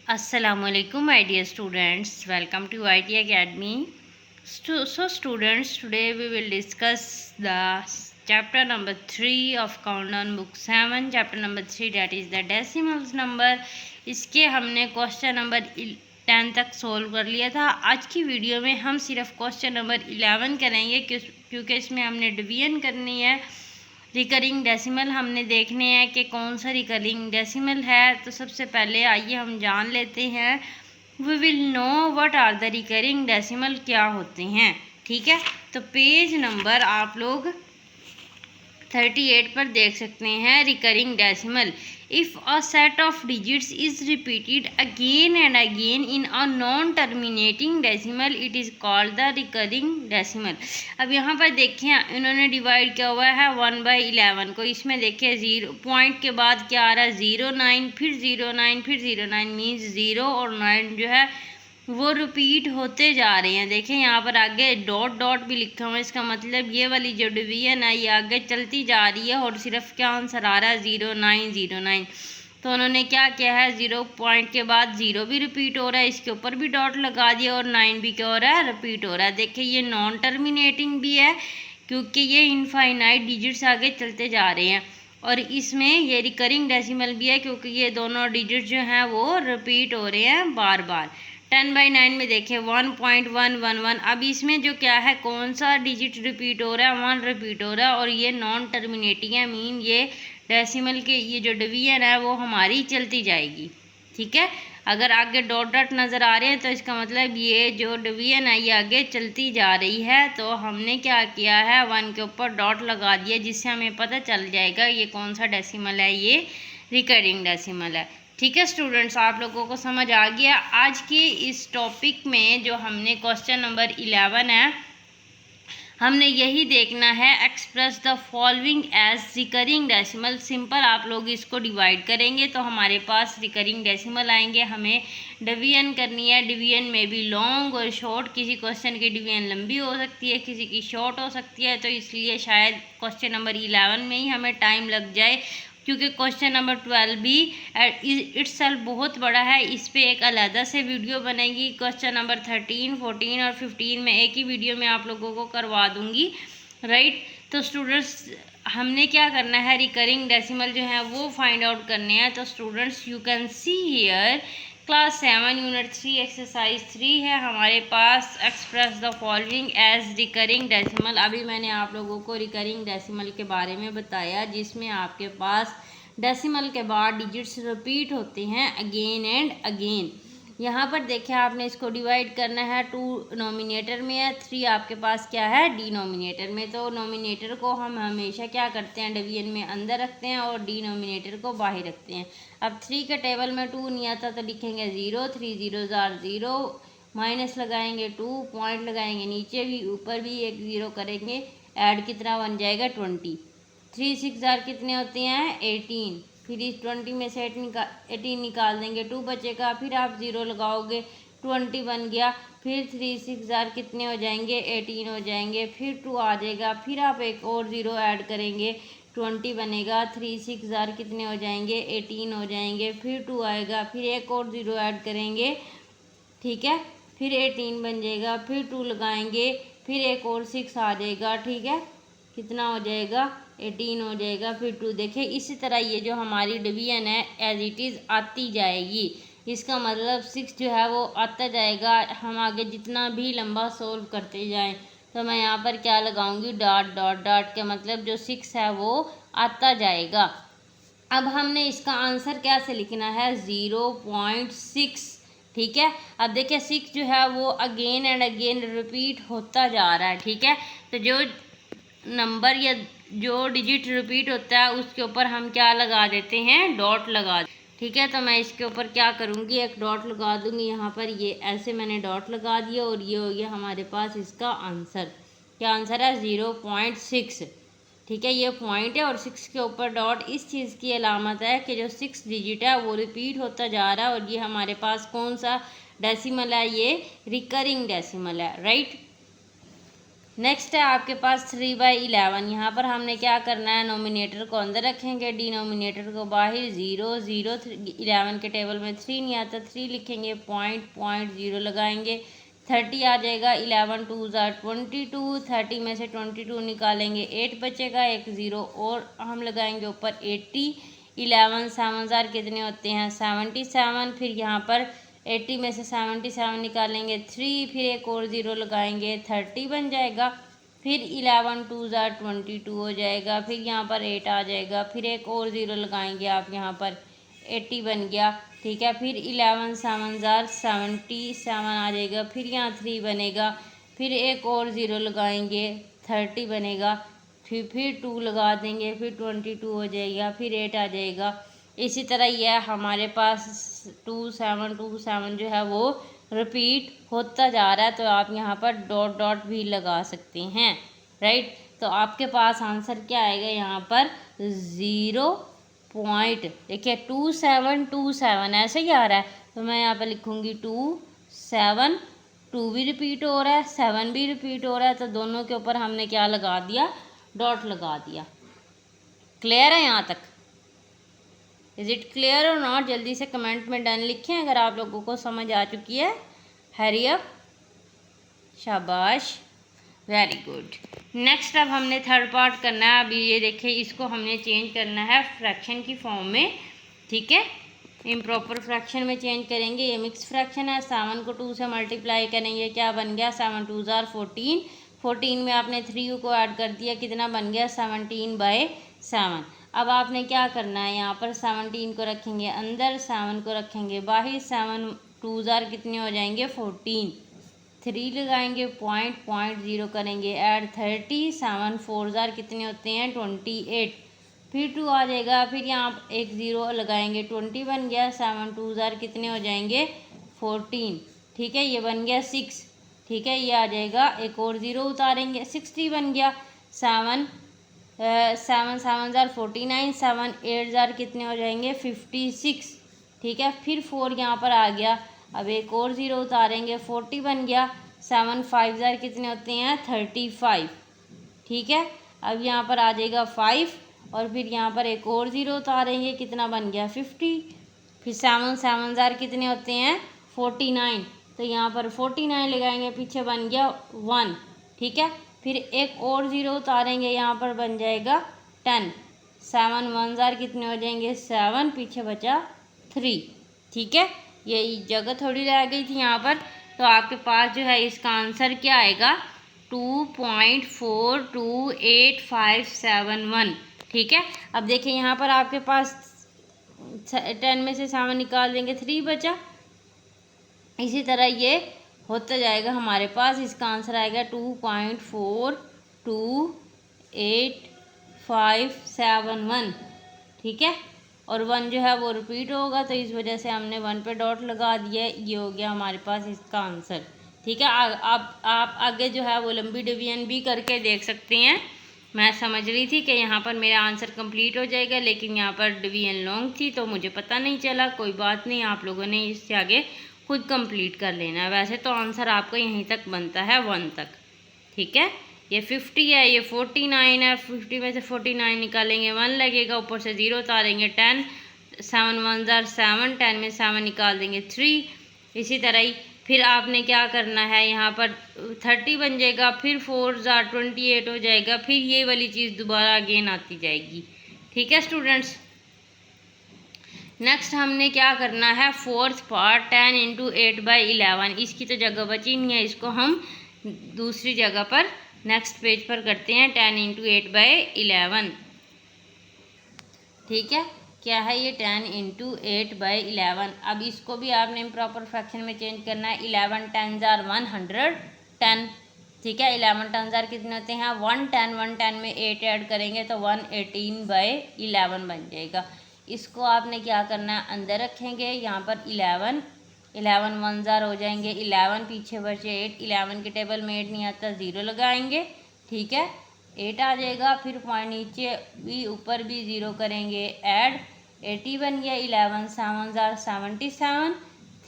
Assalamualaikum my dear students, welcome to IT Academy. So students, today we will discuss the chapter number 3 of Countdown book 7, chapter number 3, that is the decimals number. इसके हमने question number 10 तक solve कर लिया था। आज की video में हम सिर्फ क्वेश्चन नंबर 11 करेंगे क्योंकि इसमें हमने डिवीजन करनी है। रिकरिंग डेसिमल हमने देखने हैं कि कौन सा रिकरिंग डेसिमल है। तो सबसे पहले आइए हम जान लेते हैं, we will know what are the recurring decimal, क्या होते हैं। ठीक है, तो पेज नंबर आप लोग 38 पर देख सकते हैं recurring decimal. If a set of digits is repeated again and again in a non terminating decimal, it is called the recurring decimal. अब यहाँ पर देखें, इन्होंने डिवाइड किया हुआ है 1/11 को। इसमें देखिए 0 पॉइंट के बाद क्या आ रहा है, 09, फिर 09, फिर 09 मीन्स 0 और 9 जो है वो रिपीट होते जा रहे हैं। देखें यहाँ पर आगे डॉट डॉट भी लिखा हुआ है, इसका मतलब ये वाली जो डिवीजन है ये आगे चलती जा रही है और सिर्फ क्या आंसर आ रहा है 0909। तो उन्होंने क्या किया है, 0 पॉइंट के बाद 0 भी रिपीट हो रहा है, इसके ऊपर भी डॉट लगा दिया और 9 भी क्या हो रहा है, रिपीट हो रहा है। देखिए ये नॉन टर्मिनेटिंग भी है क्योंकि ये इनफाइनाइट डिजिट्स आगे चलते जा रहे हैं, और इसमें ये रिकरिंग डेसिमल भी है क्योंकि ये दोनों डिजिट जो हैं वो रिपीट हो रहे हैं बार बार। 10/9 में देखें 1.111। अब इसमें जो क्या है, कौन सा डिजिट रिपीट हो रहा है, 1 रिपीट हो रहा है और ये नॉन टर्मिनेटिंग है, मीन ये डेसिमल के ये जो डिवीजन है वो हमारी चलती जाएगी। ठीक है, अगर आगे डॉट डॉट नज़र आ रहे हैं तो इसका मतलब ये जो डिवीजन है ये आगे चलती जा रही है। तो हमने क्या किया है, 1 के ऊपर डॉट लगा दिया जिससे हमें पता चल जाएगा ये कौन सा डेसिमल है, ये रिकरिंग डेसिमल है। ठीक है स्टूडेंट्स, आप लोगों को समझ आ गया। आज के इस टॉपिक में जो हमने क्वेश्चन नंबर 11 है, हमने यही देखना है, express the following as recurring decimal. Simple आप लोग इसको डिवाइड करेंगे तो हमारे पास रिकरिंग डेसिमल आएंगे। हमें डिवीजन करनी है, डिवीजन में भी लॉन्ग और शॉर्ट, किसी क्वेश्चन की डिवीजन लंबी हो सकती है, किसी की शॉर्ट हो सकती है, तो इसलिए शायद क्वेश्चन नंबर 11 में ही हमें टाइम लग जाए क्योंकि क्वेश्चन नंबर 12 भी इट्सेल्फ बहुत बड़ा है, इस पे एक अलग से वीडियो बनेगी। क्वेश्चन नंबर 13, 14 और 15 में एक ही वीडियो में आप लोगों को करवा दूंगी, राइट। तो स्टूडेंट्स हमने क्या करना है, रिकरिंग डेसिमल जो है वो फाइंड आउट करने हैं। तो students you can see here class 7 unit 3 exercise 3 है हमारे पास, express the following as recurring decimal. अभी मैंने आप लोगों को रिकरिंग डेसिमल के बारे में बताया जिसमें आपके पास डेसिमल के बाद डिजिट्स रिपीट होते हैं अगेन एंड अगेन। यहाँ पर देखें आपने इसको डिवाइड करना है, 2 नोमिनेटर में है, 3 आपके पास क्या है, डिनोमिनेटर में। तो नोमिनेटर को हम हमेशा क्या करते हैं, डिवीजन में अंदर रखते हैं और डिनोमिनेटर को बाहर रखते हैं। अब 3 के टेबल में 2 नहीं आता तो लिखेंगे 0, 3 0s are 0, माइनस लगाएंगे 2, पॉइंट लगाएंगे नीचे भी ऊपर भी एक 0 करेंगे, ऐड कितना बन जाएगा 20। 3 6 जार कितने होते हैं, 18। फिर इस 20 में से 18 निकाल देंगे, 2 बचेगा, फिर आप 0 लगाओगे, 20 बन गया। फिर 3 6 जार कितने हो जाएंगे, 18 हो जाएंगे, फिर 2 आ जाएगा, फिर आप एक और 0 ऐड करेंगे, 20 बनेगा। 3 6 जार कितने हो जाएंगे, 18 हो जाएंगे, फिर 2 आएगा, फिर एक और 0 ऐड करेंगे, ठीक है, फिर 18 बन जाएगा, फिर 2 लगाएंगे, फिर एक और 6 आ जाएगा, ठीक है, कितना हो जाएगा, 18 हो जाएगा, फिर 2। देखें इसी तरह ये जो हमारी डिवीजन है एज इट इज़ आती जाएगी, इसका मतलब 6 जो है वो आता जाएगा। हम आगे जितना भी लंबा सोल्व करते जाएं तो मैं यहाँ पर क्या लगाऊंगी, डॉट डॉट डॉट के मतलब जो 6 है वो आता जाएगा। अब हमने इसका आंसर कैसे लिखना है, 0.6। ठीक है, अब देखिए 6 जो है वो अगेन एंड अगेन रिपीट होता जा रहा है। ठीक है, तो जो नंबर या जो डिजिट रिपीट होता है उसके ऊपर हम क्या लगा देते हैं, डॉट लगा। ठीक है, तो मैं इसके ऊपर क्या करूँगी, एक डॉट लगा दूँगी यहाँ पर, ये ऐसे मैंने डॉट लगा दिया और ये हो गया हमारे पास इसका आंसर। क्या आंसर है, 0.6। ठीक है, ये पॉइंट है और 6 के ऊपर डॉट इस चीज़ की अलामत है कि जो 6 डिजिट है वो रिपीट होता जा रहा है और ये हमारे पास कौन सा डेसिमल है, ये रिकरिंग डेसिमल है, राइट। नेक्स्ट है आपके पास 3/11। यहाँ पर हमने क्या करना है, नोमिनेटर को अंदर रखेंगे, डिनोमिनेटर को बाहर। 0 0 11 के टेबल में 3 नहीं आता, 3 लिखेंगे, पॉइंट 0 लगाएंगे, 30 आ जाएगा। 11 2 22, 30 में से 22 निकालेंगे, 8 बचेगा, एक 0 और हम लगाएंगे ऊपर 80। 11 7 कितने होते हैं, 77। फिर यहाँ पर 80 में से 77 निकालेंगे, 3, फिर एक और 0 लगाएंगे, 30 बन जाएगा। फिर 11 2 22 हो जाएगा, फिर यहाँ पर 8 आ जाएगा, फिर एक और 0 लगाएंगे आप, यहाँ पर 80 बन गया। ठीक है, फिर 11 7 77 आ जाएगा, फिर यहाँ 3 बनेगा, फिर एक और 0 लगाएंगे, 30 बनेगा, फिर 2 लगा देंगे, फिर 22 हो जाएगा, फिर 8 आ जाएगा। इसी तरह यह हमारे पास 2 7 2 7 जो है वो रिपीट होता जा रहा है, तो आप यहाँ पर डॉट डॉट भी लगा सकते हैं, राइट। तो आपके पास आंसर क्या आएगा यहाँ पर, 0 पॉइंट, देखिए 2 7 2 7 ऐसे ही आ रहा है, तो मैं यहाँ पर लिखूँगी 2 7, 2 भी रिपीट हो रहा है, 7 भी रिपीट हो रहा है, तो दोनों के ऊपर हमने क्या लगा दिया, डॉट लगा दिया। क्लियर है यहाँ तक? इज़ इट क्लियर और नॉट? जल्दी से कमेंट में डन लिखें अगर आप लोगों को समझ आ चुकी है। हरी अप, शाबाश, वेरी गुड। नेक्स्ट अब हमने थर्ड पार्ट करना है। अभी ये देखिए, इसको हमने चेंज करना है फ्रैक्शन की फॉर्म में, ठीक है। इम्प्रॉपर फ्रैक्शन में चेंज करेंगे। ये मिक्स फ्रैक्शन है, 7 को 2 से मल्टीप्लाई करेंगे, क्या बन गया, 7 2 14। 14 में आपने 3 को ऐड कर दिया, कितना बन गया, 17/7। अब आपने क्या करना है, यहाँ पर 17 को रखेंगे अंदर, 7 को रखेंगे बाहर। 7 2 कितने हो जाएंगे, 14। 3 लगाएंगे, पॉइंट 0 करेंगे, ऐड 30। 7 4 कितने होते हैं, 28। फिर 2 आ जाएगा, फिर यहाँ एक 0 लगाएंगे, 20 बन गया। 7 2 कितने हो जाएंगे, 14। ठीक है, ये बन गया 6। ठीक है, ये आ जाएगा, एक और 0 उतारेंगे, 60 बन गया। 7 7 7 49। 7 8 कितने हो जाएंगे, 56। ठीक है, फिर 4 यहाँ पर आ गया, अब एक और 0 उतारेंगे, 40 बन गया। 7 5 कितने होते हैं, 35। ठीक है, अब यहाँ पर आ जाएगा 5, और फिर यहाँ पर एक और 0 उतारेंगे, कितना बन गया, 50। फिर 7 7 कितने होते हैं, 49, तो यहाँ पर 49 लगाएंगे, पीछे बन गया 1। ठीक है, फिर एक और 0 उतारेंगे, यहाँ पर बन जाएगा 10। 7 1 कितने हो जाएंगे, 7, पीछे बचा 3। ठीक है, ये जगह थोड़ी रह गई थी यहाँ पर, तो आपके पास जो है इसका आंसर क्या आएगा, 2.428571। ठीक है, अब देखिए यहाँ पर आपके पास 10 में से 7 निकाल देंगे, 3 बचा। इसी तरह ये होता जाएगा हमारे पास, इसका आंसर आएगा 2.42851। ठीक है, और 1 जो है वो रिपीट होगा, तो इस वजह से हमने 1 पे डॉट लगा दिया। ये हो गया हमारे पास इसका आंसर। ठीक है, आप आगे जो है वो लंबी डिवीजन भी करके देख सकते हैं। मैं समझ रही थी कि यहाँ पर मेरा आंसर कंप्लीट हो जाएगा, लेकिन यहाँ पर डिवीजन लॉन्ग थी तो मुझे पता नहीं चला। कोई बात नहीं, आप लोगों ने इससे आगे खुद कंप्लीट कर लेना है। वैसे तो आंसर आपका यहीं तक बनता है, 1 तक। ठीक है, ये 50 है, ये 49 है, 50 में से 49 निकालेंगे, 1 लगेगा, ऊपर से 0 उतारेंगे, 10। 7 1 7, 10 में 7 निकाल देंगे, 3। इसी तरह ही फिर आपने क्या करना है, यहाँ पर 30 बन जाएगा, फिर 4 28 हो जाएगा, फिर ये वाली चीज़ दोबारा अगेन आती जाएगी। ठीक है स्टूडेंट्स, नेक्स्ट हमने क्या करना है, फोर्थ पार्ट 10 × 8/11। इसकी तो जगह बची नहीं है, इसको हम दूसरी जगह पर नेक्स्ट पेज पर करते हैं, 10 × 8/11। ठीक है, क्या है ये, 10 × 8/11। अब इसको भी आपने इम्प्रॉपर फ्रैक्शन में चेंज करना है। 11 10 110। ठीक है, 11 10 कितने होते हैं, 110। 110 में 8 ऐड करेंगे तो 118/11 बन जाएगा। इसको आपने क्या करना है, अंदर रखेंगे, यहाँ पर 11 11 1 हो जाएंगे, 11 पीछे बचे 8। 11 के टेबल में 8 नहीं आता, 0 लगाएंगे। ठीक है, 8 आ जाएगा, फिर पॉइंट नीचे भी ऊपर भी 0 करेंगे, ऐड 80 बन गया। 11 7 77।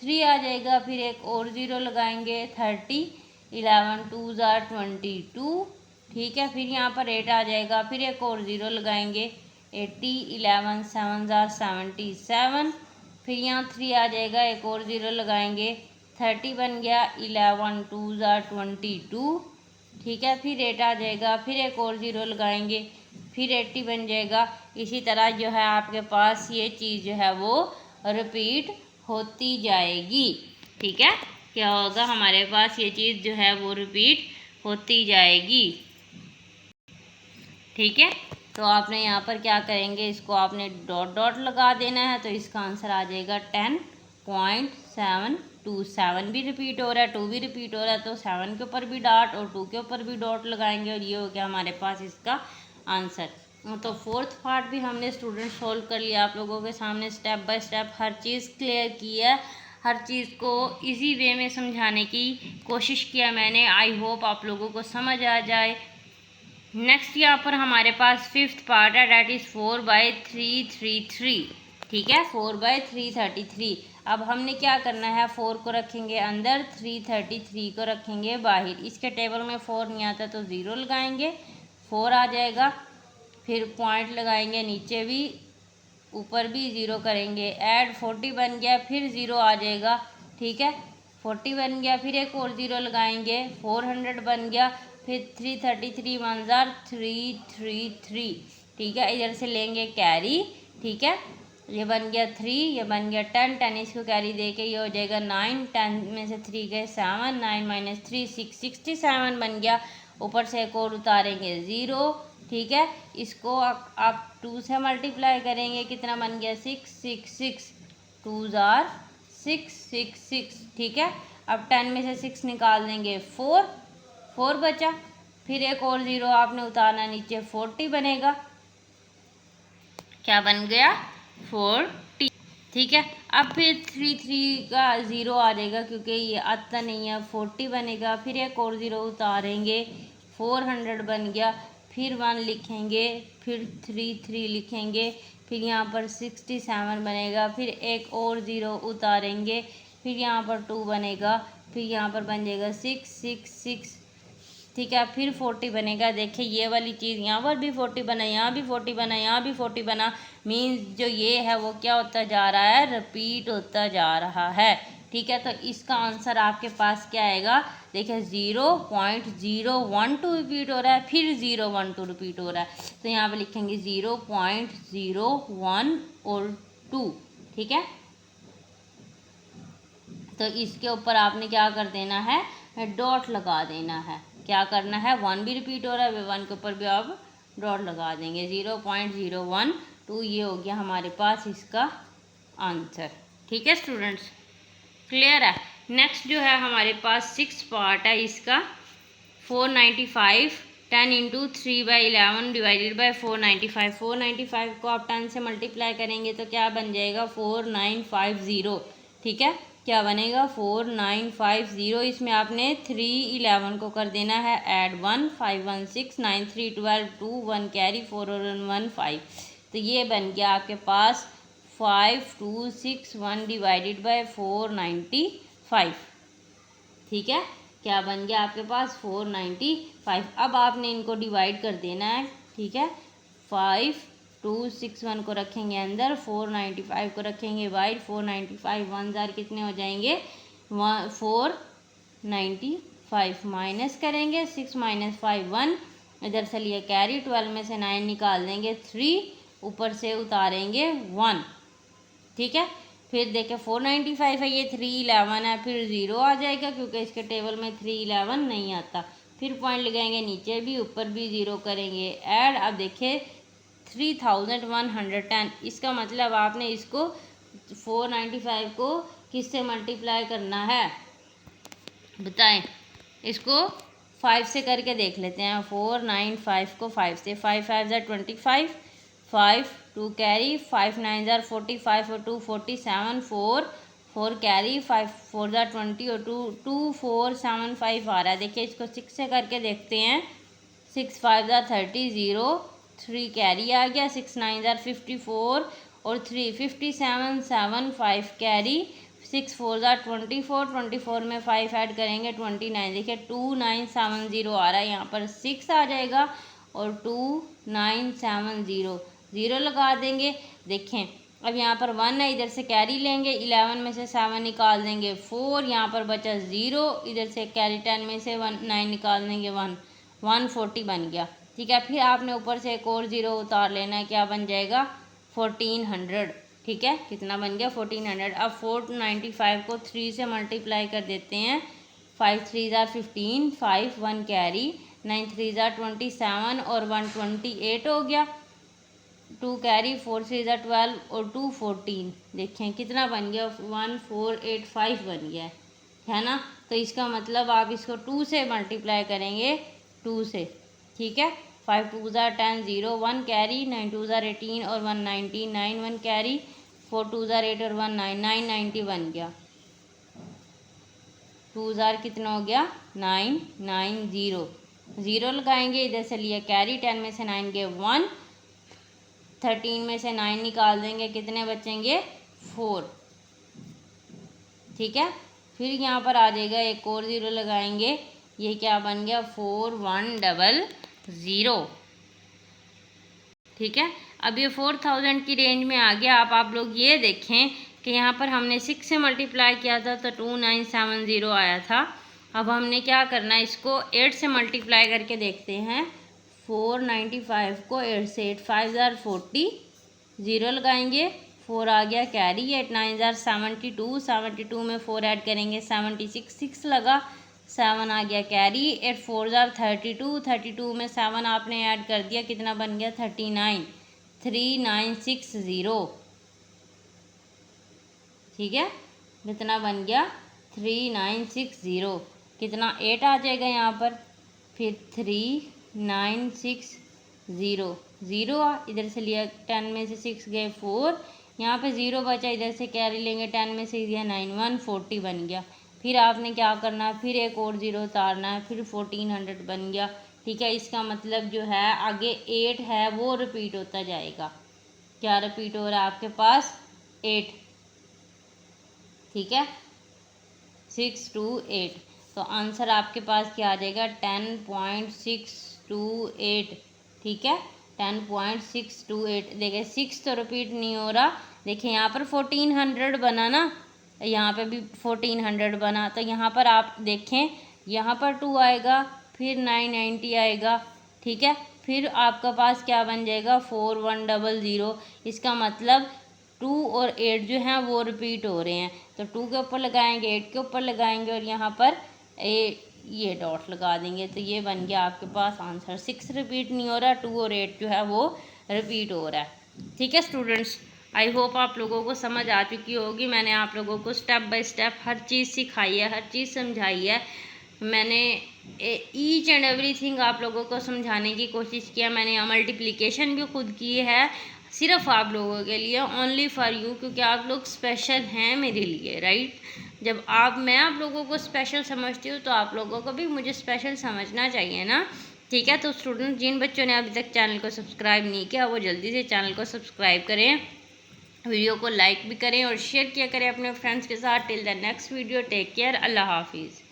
3 आ जाएगा, फिर एक और 0 लगाएंगे, 30। 11 2 ज़ार 22, ठीक है। फिर यहाँ पर 8 आ जाएगा, फिर एक और ज़ीरो लगाएंगे 80, 11 7 ज़ार 77, फिर यहाँ 3 आ जाएगा, एक और ज़ीरो लगाएंगे 30 बन गया, 11 2 ज़ार 22, ठीक है। फिर 8 आ जाएगा, फिर एक और ज़ीरो लगाएंगे, फिर 80 बन जाएगा। इसी तरह जो है आपके पास ये चीज़ जो है वो रिपीट होती जाएगी, ठीक है। क्या होगा, हमारे पास ये चीज़ जो है वो रिपीट होती जाएगी, ठीक है। तो आपने यहाँ पर क्या करेंगे, इसको आपने डॉट डॉट लगा देना है, तो इसका आंसर आ जाएगा 10.727। 7 भी रिपीट हो रहा है, 2 भी रिपीट हो रहा है, तो 7 के ऊपर भी डॉट और 2 के ऊपर भी डॉट लगाएंगे, और ये हो गया हमारे पास इसका आंसर। तो फोर्थ पार्ट भी हमने स्टूडेंट सोल्व कर लिया, आप लोगों के सामने step by step her cheese clear की है, हर चीज़ को इजी वे में समझाने की कोशिश किया मैंने। आई होप आप लोगों को समझ आ जाए। नेक्स्ट यहाँ पर हमारे पास फिफ्थ पार्ट है, डैट इज़ 4/333, ठीक है, 4/333। अब हमने क्या करना है, 4 को रखेंगे अंदर, 333 को रखेंगे बाहर। इसके टेबल में 4 नहीं आता तो ज़ीरो लगाएंगे, 4 आ जाएगा, फिर पॉइंट लगाएंगे, नीचे भी ऊपर भी ज़ीरो करेंगे, ऐड 40 बन गया, फिर ज़ीरो आ जाएगा, ठीक है, 40 बन गया, फिर एक और ज़ीरो लगाएंगे, 400 बन गया, फिर 333 1 ज़ार 333, ठीक है। इधर से लेंगे कैरी, ठीक है, ये बन गया 3, ये बन गया 10, 10 इसको कैरी दे के ये हो जाएगा 9, 10 में से 3 गए 7, 9 - 3 6, 67 बन गया। ऊपर से एक और उतारेंगे ज़ीरो, ठीक है। इसको आप 2 से मल्टीप्लाई करेंगे, कितना बन गया 6 6 6, 2 ज़ार 6 6 6, ठीक है। अब 10 में से 6 निकाल देंगे, 4 बचा, फिर एक और ज़ीरो आपने उतारना नीचे, 40 बनेगा, क्या बन गया 40, ठीक है। अब फिर 3 का ज़ीरो आ जाएगा क्योंकि ये आता नहीं है, 40 बनेगा, फिर एक और ज़ीरो उतारेंगे, 400 बन गया, फिर 1 लिखेंगे, फिर 3 लिखेंगे, फिर यहाँ पर 67 बनेगा, फिर एक और ज़ीरो उतारेंगे, फिर यहाँ पर 2 बनेगा, फिर यहाँ पर बन जाएगा 6 6 6, ठीक है। फिर 40 बनेगा, देखिए ये वाली चीज़ यहाँ पर भी 40 बना, यहाँ भी 40 बना, यहाँ भी 40 बना, मीन्स जो ये है वो क्या होता जा रहा है, रिपीट होता जा रहा है, ठीक है। तो इसका आंसर आपके पास क्या आएगा, देखिए 0.012 रिपीट हो रहा है, फिर 012 रिपीट हो रहा है, तो यहाँ पर लिखेंगे 0.01 और 2, ठीक है। तो इसके ऊपर आपने क्या कर देना है, डॉट लगा देना है। क्या करना है, 1 भी रिपीट हो रहा है, 1 के ऊपर भी आप डॉट लगा देंगे, 0.012, ये हो गया हमारे पास इसका आंसर, ठीक है स्टूडेंट्स, क्लियर है। नेक्स्ट जो है हमारे पास 6 पार्ट है इसका, 495, 10 × 3/11 डिवाइडेड बाय 495। 495 को आप 10 से मल्टीप्लाई करेंगे तो क्या बन जाएगा, 4950, ठीक है। क्या बनेगा 4950, इसमें आपने 3 11 को कर देना है ऐड 1, 5 1 6, 9 3 12, 2 1 कैरी, 4 और 1 5, तो ये बन गया आपके पास 5261 डिवाइडेड बाय 495, ठीक है। क्या बन गया आपके पास 495। अब आपने इनको डिवाइड कर देना है, ठीक है, 5261 को रखेंगे अंदर, 495 को रखेंगे बाहर, 495 1 ज़ार कितने हो जाएंगे, 495 माइनस करेंगे, 6 - 5 1, इधर से लिए कैरी, 12 में से 9 निकाल देंगे, 3 ऊपर से उतारेंगे 1, ठीक है। फिर देखें 495 है, ये 311 है, फिर ज़ीरो आ जाएगा क्योंकि इसके टेबल में 311 नहीं आता, फिर पॉइंट लगाएंगे, नीचे भी ऊपर भी ज़ीरो करेंगे, ऐड। अब देखिए 3110, इसका मतलब आपने इसको 495 को किससे मल्टीप्लाई करना है, बताएं, इसको 5 से करके देख लेते हैं। 495 को 5 से, 5 5 ज़ार 25, 5 2 कैरी, 5 9 ज़ार 45 और 2 47, 4 कैरी, 5 4 ज़ार 20 और 2 4 7 5 आ रहा है। देखिए इसको 6 से करके देखते हैं, 6 5 ज़ार 30, 0 3 कैरी आ गया, 6 9 ज़ार 54 और 3 57 7 5 कैरी, 6 4 24, 24 में 5 ऐड करेंगे 29। देखिए 2970 आ रहा है, यहाँ पर 6 आ जाएगा और 2970 ज़ीरो लगा देंगे। देखें अब यहाँ पर 1 है, इधर से कैरी लेंगे, 11 में से 7 निकाल देंगे 4, यहाँ पर बचा 0, इधर से कैरी 10 में से 9 निकाल देंगे 1, 140 बन गया। ठीक है, फिर आपने ऊपर से एक और 0 उतार लेना है, क्या बन जाएगा 1400। ठीक है, कितना बन गया 1400। अब 495 को 3 से मल्टीप्लाई कर देते हैं, 5 3 15, 5 1 कैरी, 9 3 27 और 128 हो गया, 2 कैरी, 4 3 12 और 2 14। देखें कितना बन गया 1485 बन गया है ना। तो इसका मतलब आप इसको 2 से मल्टीप्लाई करेंगे, 2 से। ठीक है, 5 2 10, 0 1 कैरी, 9 2 18 और 190, 9 1 कैरी, 4 2 8 और 1 9, 990 बन गया। 2 कितना हो गया 990, 0 लगाएंगे, इधर से लिया कैरी, 10 में से 9 गए 1, 13 में से 9 निकाल देंगे, कितने बचेंगे 4। ठीक है, फिर यहाँ पर आ जाएगा एक और 0 लगाएंगे, ये क्या बन गया 4100। ठीक है, अब ये 4000 की रेंज में आ गया। आप लोग ये देखें कि यहाँ पर हमने 6 से मल्टीप्लाई किया था तो 2970 आया था। अब हमने क्या करना है, इसको 8 से मल्टीप्लाई करके देखते हैं। 495 को 8 से, 8 5 40, 0 लगाएंगे, 4 आ गया कैरी, 8 9 72, 72 में 4 ऐड करेंगे 76, 6 लगा, 7 आ गया कैरी, 8 4 32, 32 में 7 आपने ऐड कर दिया, कितना बन गया 39, 3960। ठीक है, कितना बन गया 3960, कितना 8 आ जाएगा यहाँ पर, फिर 3960, 0 इधर से लिया, 10 में से 6 गए 4, यहाँ पे 0 बचा, इधर से कैरी लेंगे, 10 में से दिया 9, 140 बन गया। फिर आपने क्या करना है, फिर एक और 0 उतारना है, फिर 1400 बन गया। ठीक है, इसका मतलब जो है आगे 8 है वो रिपीट होता जाएगा। क्या रिपीट हो रहा है आपके पास 8। ठीक है, 628, तो आंसर आपके पास क्या आ जाएगा 10.628। ठीक है, 10.628। देखिए 6 तो रिपीट नहीं हो रहा, देखिए यहाँ पर 1400 बना ना, यहाँ पे भी 1400 बना, तो यहाँ पर आप देखें यहाँ पर 2 आएगा, फिर 990 आएगा। ठीक है, फिर आपका पास क्या बन जाएगा 4100। इसका मतलब 2 और 8 जो हैं वो रिपीट हो रहे हैं, तो 2 के ऊपर लगाएंगे, 8 के ऊपर लगाएंगे और यहाँ पर ये डॉट लगा देंगे, तो ये बन गया आपके पास आंसर। 6 रिपीट नहीं हो रहा, 2 और 8 जो है वो रिपीट हो रहा है। ठीक है स्टूडेंट्स, आई होप आप लोगों को समझ आ चुकी होगी। मैंने आप लोगों को स्टेप बाय स्टेप हर चीज़ सिखाई है, हर चीज़ समझाई है। मैंने ईच एंड एवरीथिंग आप लोगों को समझाने की कोशिश किया। मैंने मल्टीप्लिकेशन भी खुद की है, सिर्फ आप लोगों के लिए, ओनली फॉर यू, क्योंकि आप लोग स्पेशल हैं मेरे लिए, राइट। जब मैं आप लोगों को स्पेशल समझती हूँ तो आप लोगों को भी मुझे स्पेशल समझना चाहिए ना। ठीक है, तो स्टूडेंट जिन बच्चों ने अभी तक चैनल को सब्सक्राइब नहीं किया वो जल्दी से चैनल को सब्सक्राइब करें, वीडियो को लाइक भी करें और शेयर किया करें अपने फ्रेंड्स के साथ। Till the next video, take care, Allah हाफिज़।